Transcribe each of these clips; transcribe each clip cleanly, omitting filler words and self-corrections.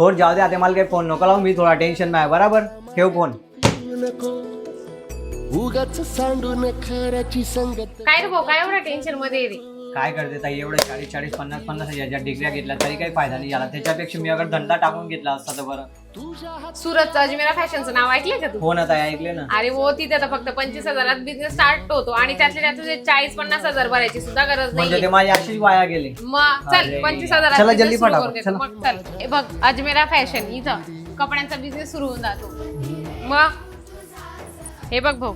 सोड जाऊ दे, आता मला काही फोन नको लावू, मी थोडा टेन्शन नाही बरोबर. ठेव फोन. काय रे भाऊ, काय एवढा टेन्शन मध्ये रे? काय करते ताई, एवढं 40-40, 50-50 हजारच्या डिग्र्या घेतल्या तरी काही फायदा नाही झाला. त्याच्यापेक्षा मी अगर धंदा टाकून घेतला असता तर बरं. सुरतचं अजमेरा फॅशनचं नाव ऐकलंय का तू? हो ना ताई, ऐकले ना. अरे हो, तिथे तर फक्त 25,000 बिझनेस स्टार्ट होतो आणि त्यातल्या त्यात 40-50 हजार भरायची सुद्धा गरज म्हणजे नाही. ते माझे अशीच वाया गेले. मग चल, अरे. 25,000 चला जल्दी फटाफट, चला. मग चल, हे बघ अजमेरा फॅशन, इथं कपड्यांचा बिझनेस सुरू होऊन जातो. मग हे बघ भाऊ,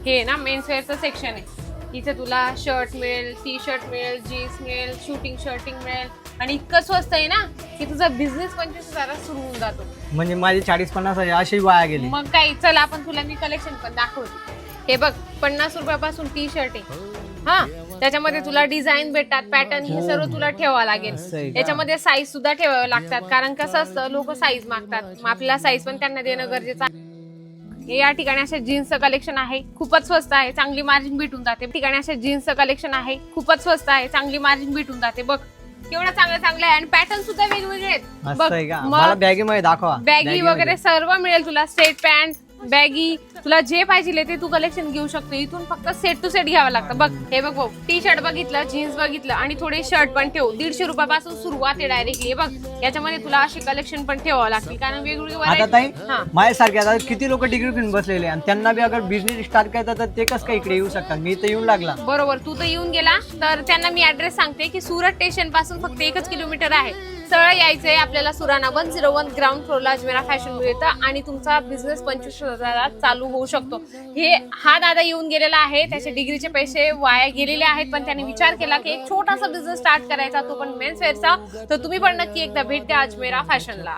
हे ना मेन्स वेअरचं सेक्शन आहे. इथे तुला शर्ट मिळेल, टी शर्ट मिळेल, जीन्स मिळेल, शूटिंग शर्टिंग मिळेल आणि इतकं स्वस्त आहे ना की तुझा बिझनेस 25,000 सुरू होऊन जातो. म्हणजे माझे 40-50 हजार अशी वाया गेली. मग काय, चल आपण तुला मी कलेक्शन पण दाखवते. हे बघ 50 रुपयापासून टी शर्ट आहे. हा, त्याच्यामध्ये तुला डिझाईन भेटतात, पॅटर्न हे सर्व तुला ठेवावं लागेल. याच्यामध्ये साईज सुद्धा ठेवावे लागतात, कारण कसं असतं लोक साईज मागतात, मग आपल्याला साईज पण त्यांना देणं गरजेचं आहे. हे या ठिकाणी असे जीन्सचं कलेक्शन आहे, खूपच स्वस्त आहे, चांगली मार्जिन भेटून जाते. ठिकाणी असे जीन्सचं कलेक्शन आहे, खूपच स्वस्त आहे, चांगली मार्जिन भेटून जाते. बघ केवढं चांगलं आहे आणि पॅटर्न सुद्धा वेगवेगळे आहेत. मस्त आहे का? मला बॅगी मध्ये दाखवा. बॅगी वगैरे सर्व मिळेल तुला, सेट पॅन्ट, बॅगी, तुला जे पाहिजे ते तू कलेक्शन घेऊ शकतो. इथून फक्त सेट टू सेट घ्यावं लागतं. बघ हे बघ भाऊ, टी शर्ट बघितलं, जीन्स बघितलं आणि थोडे शर्ट पण ठेव. 150 रुपयापासून सुरुवात आहे डायरेक्टली. बघ याच्यामध्ये तुला असे कलेक्शन पण ठेवावं लागतील, कारण वेगवेगळी आता ताई, variety. माझ्यासारखे आता किती लोक डिग्री घेऊन बसलेले आणि त्यांना बी अगर बिझनेस स्टार्ट करायचा तर ते कसं काय इकडे येऊ शकतात? मी तर येऊन लागला. बरोबर, तू तर येऊन गेला. तर त्यांना मी ऍड्रेस सांगते की सुरत स्टेशन पासून फक्त 1 किलोमीटर आहे. सरळ यायचंय आपल्याला. सुराणा 101 ग्राउंड फ्लोअरला अजमेरा फॅशन मिळतं आणि तुमचा बिझनेस 25,000 चालू होऊ शकतो. हा दादा येऊन गेलेला आहे, त्याचे डिग्रीचे पैसे वाया गेलेले आहेत, पण त्याने विचार केला की एक छोटासा बिझनेस स्टार्ट करायचा, तो पण मेन्स वेअरचा. तर तुम्ही पण नक्की एकदा भेट द्या अजमेरा फॅशनला.